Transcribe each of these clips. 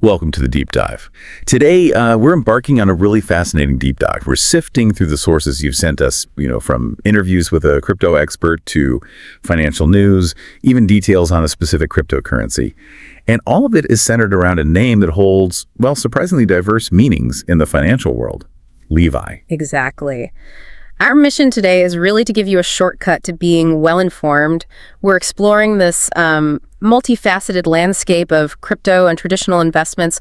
Welcome to the Deep Dive. Today, we're embarking on a really fascinating deep dive. We're sifting through the sources you've sent us, from interviews with a crypto expert to financial news, even details on a specific cryptocurrency. And all of it is centered around a name that holds, well, surprisingly diverse meanings in the financial world: Levi. Exactly. Our mission today is really to give you a shortcut to being well-informed. We're exploring this multifaceted landscape of crypto and traditional investments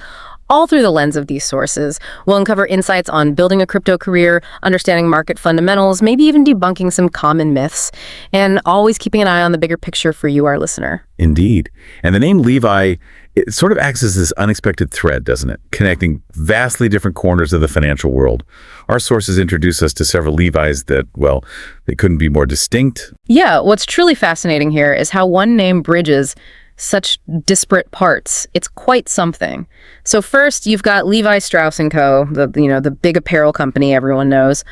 all through the lens of these sources. We'll uncover insights on building a crypto career, understanding market fundamentals, maybe even debunking some common myths, and always keeping an eye on the bigger picture for you, our listener. Indeed. And the name Levi, it sort of acts as this unexpected thread, doesn't it? Connecting vastly different corners of the financial world. Our sources introduce us to several Levis that, well, they couldn't be more distinct. Yeah, what's truly fascinating here is how one name bridges such disparate parts. It's quite something. So first, you've got Levi Strauss & Co., the big apparel company everyone knows.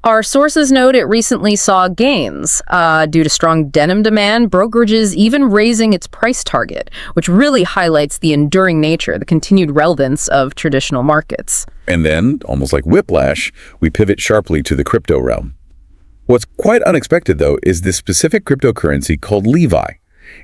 Our sources note it recently saw gains due to strong denim demand, brokerages even raising its price target, which really highlights the enduring nature, the continued relevance of traditional markets. And then, almost like whiplash, we pivot sharply to the crypto realm. What's quite unexpected, though, is this specific cryptocurrency called Levi.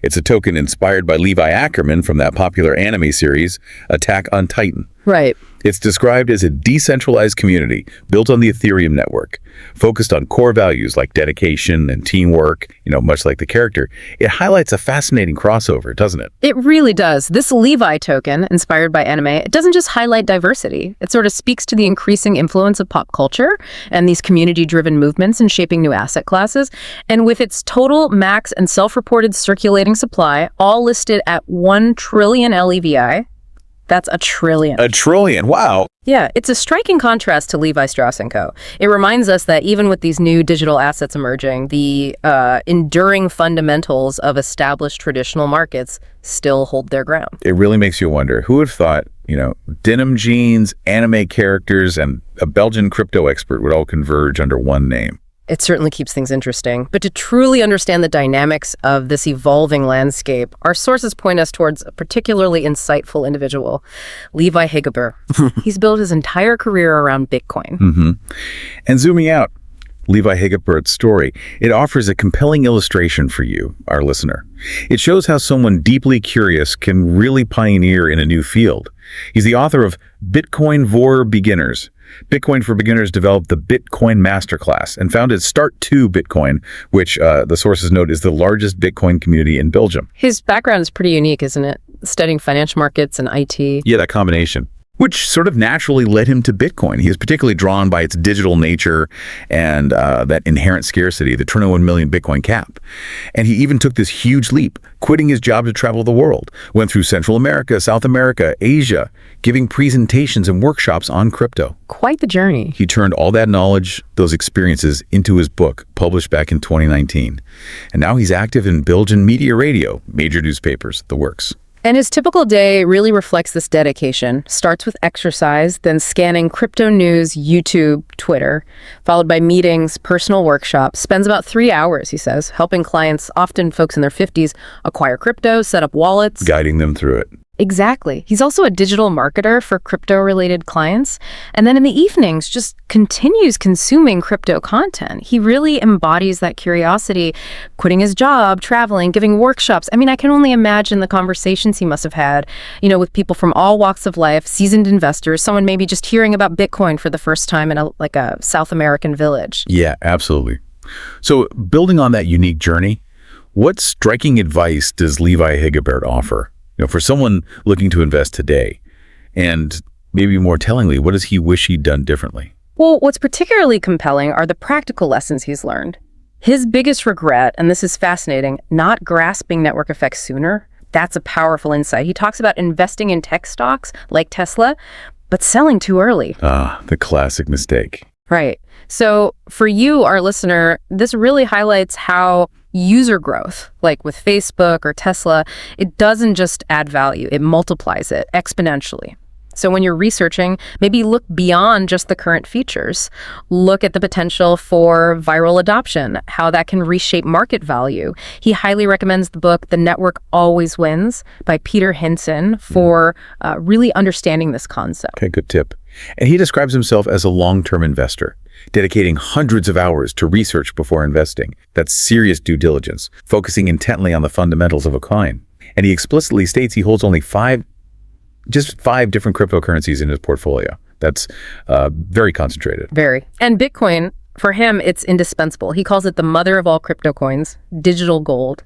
It's a token inspired by Levi Ackerman from that popular anime series, Attack on Titan. Right. It's described as a decentralized community built on the Ethereum network, focused on core values like dedication and teamwork, much like the character. It highlights a fascinating crossover, doesn't it? It really does. This Levi token, inspired by anime, it doesn't just highlight diversity. It sort of speaks to the increasing influence of pop culture and these community-driven movements in shaping new asset classes. And with its total, max, and self-reported circulating supply, all listed at 1 trillion LEVI, that's a trillion. A trillion, wow. Yeah, it's a striking contrast to Levi Strauss & Co. It reminds us that even with these new digital assets emerging, the enduring fundamentals of established traditional markets still hold their ground. It really makes you wonder, who would have thought, denim jeans, anime characters, and a Belgian crypto expert would all converge under one name? It certainly keeps things interesting. But to truly understand the dynamics of this evolving landscape, our sources point us towards a particularly insightful individual, Levi Haegebaert. He's built his entire career around Bitcoin. Mm-hmm. And zooming out, Levi Haegebaert's story, it offers a compelling illustration for you, our listener. It shows how someone deeply curious can really pioneer in a new field. He's the author of Bitcoin for Beginners. Bitcoin for Beginners developed the Bitcoin Masterclass and founded Start2 Bitcoin, which the sources note is the largest Bitcoin community in Belgium. His background is pretty unique, isn't it? Studying financial markets and IT. Yeah, that combination, which sort of naturally led him to Bitcoin. He is particularly drawn by its digital nature and that inherent scarcity, the 21 million Bitcoin cap. And he even took this huge leap, quitting his job to travel the world, went through Central America, South America, Asia, giving presentations and workshops on crypto. Quite the journey. He turned all that knowledge, those experiences, into his book, published back in 2019. And now he's active in Belgian media radio, major newspapers, the works. And his typical day really reflects this dedication. Starts with exercise, then scanning crypto news, YouTube, Twitter, followed by meetings, personal workshops. Spends about 3 hours, he says, helping clients, often folks in their 50s, acquire crypto, set up wallets. Guiding them through it. Exactly. He's also a digital marketer for crypto-related clients. And then in the evenings, just continues consuming crypto content. He really embodies that curiosity, quitting his job, traveling, giving workshops. I mean, I can only imagine the conversations he must have had, with people from all walks of life, seasoned investors, someone maybe just hearing about Bitcoin for the first time in a South American village. Yeah, absolutely. So building on that unique journey, what striking advice does Levi Haegebaert offer? For someone looking to invest today, and maybe more tellingly, what does he wish he'd done differently? Well, what's particularly compelling are the practical lessons he's learned. His biggest regret, and this is fascinating, not grasping network effects sooner. That's a powerful insight. He talks about investing in tech stocks like Tesla, but selling too early. Ah, the classic mistake. Right. So for you, our listener, this really highlights how user growth, like with Facebook or Tesla, it doesn't just add value, it multiplies it exponentially. So when you're researching, maybe look beyond just the current features. Look at the potential for viral adoption, how that can reshape market value. He highly recommends the book The Network Always Wins by Peter Hinton for really understanding this concept. Okay, good tip. And he describes himself as a long-term investor, dedicating hundreds of hours to research before investing. That's serious due diligence, focusing intently on the fundamentals of a coin. And he explicitly states he holds only just five different cryptocurrencies in his portfolio. That's very concentrated. Very. And Bitcoin, for him, it's indispensable. He calls it the mother of all crypto coins, digital gold.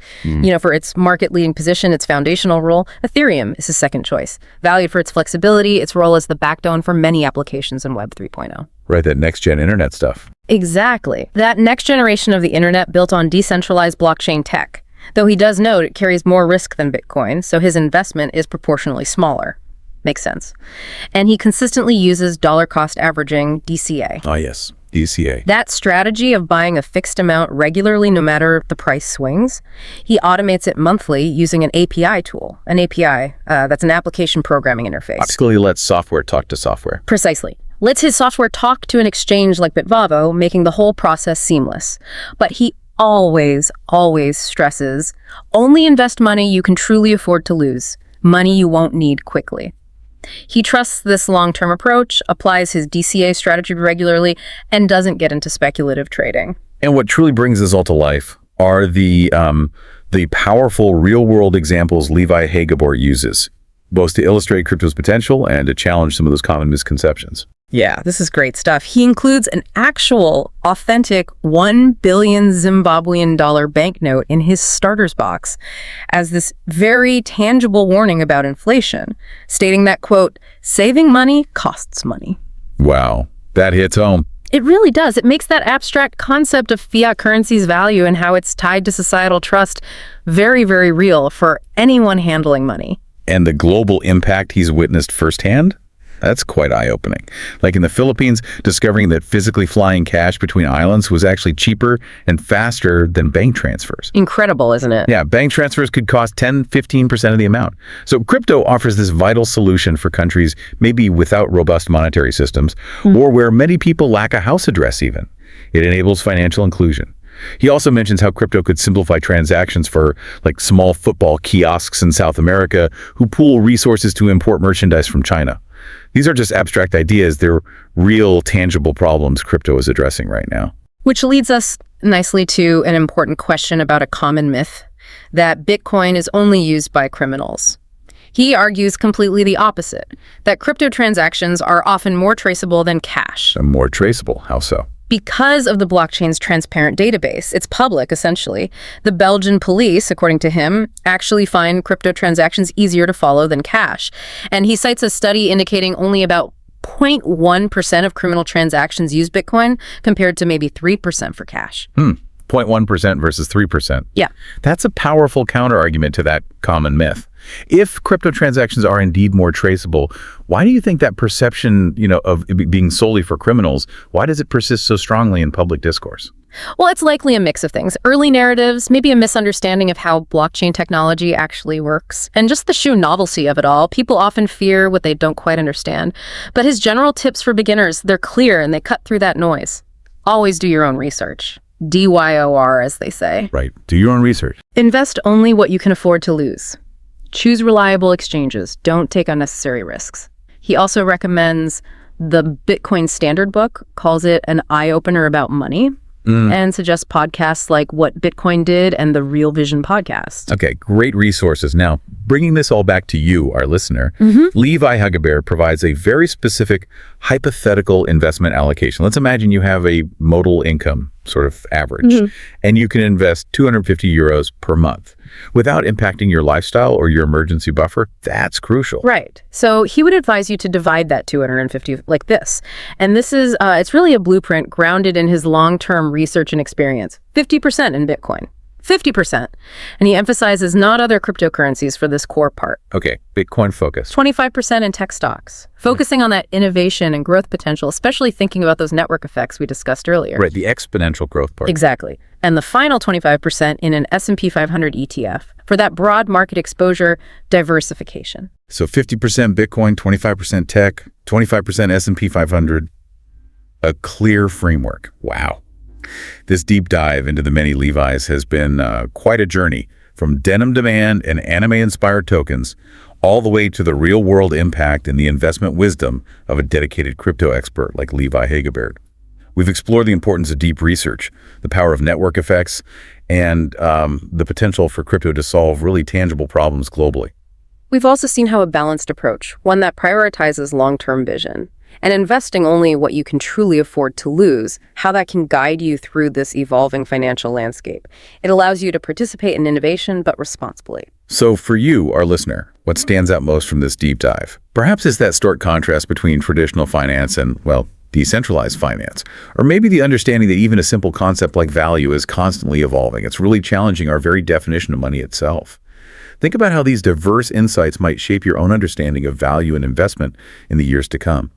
For its market-leading position, its foundational role. Ethereum is his second choice, valued for its flexibility, its role as the backbone for many applications in Web 3.0. Right, that next-gen internet stuff. Exactly. That next generation of the internet built on decentralized blockchain tech. Though he does note it carries more risk than Bitcoin, so his investment is proportionally smaller. Makes sense. And he consistently uses dollar cost averaging, DCA. Ah, yes, DCA. That strategy of buying a fixed amount regularly no matter if the price swings, he automates it monthly using an API tool. An API, that's an application programming interface. Basically lets software talk to software. Precisely. Lets his software talk to an exchange like Bitvavo, making the whole process seamless. But he always stresses, only invest money you can truly afford to lose, money you won't need quickly. He trusts this long-term approach, applies his DCA strategy regularly, and doesn't get into speculative trading. And what truly brings this all to life are the powerful real-world examples Levi Haegebaert uses, both to illustrate crypto's potential and to challenge some of those common misconceptions. Yeah, this is great stuff. He includes an actual, authentic 1 billion Zimbabwean dollar banknote in his starters box as this very tangible warning about inflation, stating that, quote, saving money costs money. Wow, that hits home. It really does. It makes that abstract concept of fiat currency's value and how it's tied to societal trust very, very real for anyone handling money. And the global impact he's witnessed firsthand? That's quite eye-opening. Like in the Philippines, discovering that physically flying cash between islands was actually cheaper and faster than bank transfers. Incredible, isn't it? Yeah, bank transfers could cost 10-15% of the amount. So crypto offers this vital solution for countries maybe without robust monetary systems, or where many people lack a house address even. It enables financial inclusion. He also mentions how crypto could simplify transactions for like small football kiosks in South America who pool resources to import merchandise from China. These are just abstract ideas. They're real, tangible problems crypto is addressing right now. Which leads us nicely to an important question about a common myth, that Bitcoin is only used by criminals. He argues completely the opposite, that crypto transactions are often more traceable than cash. More traceable? How so? Because of the blockchain's transparent database. It's public, essentially. The Belgian police, according to him, actually find crypto transactions easier to follow than cash. And he cites a study indicating only about 0.1% of criminal transactions use Bitcoin compared to maybe 3% for cash. 0.1% versus 3%. Yeah. That's a powerful counterargument to that common myth. If crypto transactions are indeed more traceable, why do you think that perception, of it being solely for criminals, why does it persist so strongly in public discourse? Well, it's likely a mix of things. Early narratives, maybe a misunderstanding of how blockchain technology actually works, and just the sheer novelty of it all. People often fear what they don't quite understand. But his general tips for beginners, they're clear and they cut through that noise. Always do your own research. DYOR, as they say. Right. Do your own research. Invest only what you can afford to lose. Choose reliable exchanges. Don't take unnecessary risks. He also recommends the Bitcoin Standard book, calls it an eye-opener about money, and suggests podcasts like What Bitcoin Did and the Real Vision podcast. Okay, great resources. Now, bringing this all back to you, our listener, Levi Haegebaert provides a very specific hypothetical investment allocation. Let's imagine you have a modal income, sort of average, and you can invest 250 euros per month without impacting your lifestyle or your emergency buffer. That's crucial. Right. So he would advise you to divide that 250 like this. And this is, it's really a blueprint grounded in his long-term research and experience. 50% in Bitcoin. 50%. And he emphasizes not other cryptocurrencies for this core part. Okay, Bitcoin focus. 25% in tech stocks, focusing on that innovation and growth potential, especially thinking about those network effects we discussed earlier. Right, the exponential growth part. Exactly. and the final 25% in an S&P 500 ETF for that broad market exposure diversification. So 50% Bitcoin, 25% tech, 25% S&P 500. A clear framework. Wow. This deep dive into the many Levis has been quite a journey, from denim demand and anime-inspired tokens all the way to the real-world impact and the investment wisdom of a dedicated crypto expert like Levi Haegebaert. We've explored the importance of deep research, the power of network effects, and the potential for crypto to solve really tangible problems globally. We've also seen how a balanced approach, one that prioritizes long-term vision, and investing only what you can truly afford to lose, how that can guide you through this evolving financial landscape. It allows you to participate in innovation, but responsibly. So for you, our listener, what stands out most from this deep dive? Perhaps it's that stark contrast between traditional finance and, well, decentralized finance. Or maybe the understanding that even a simple concept like value is constantly evolving. It's really challenging our very definition of money itself. Think about how these diverse insights might shape your own understanding of value and investment in the years to come.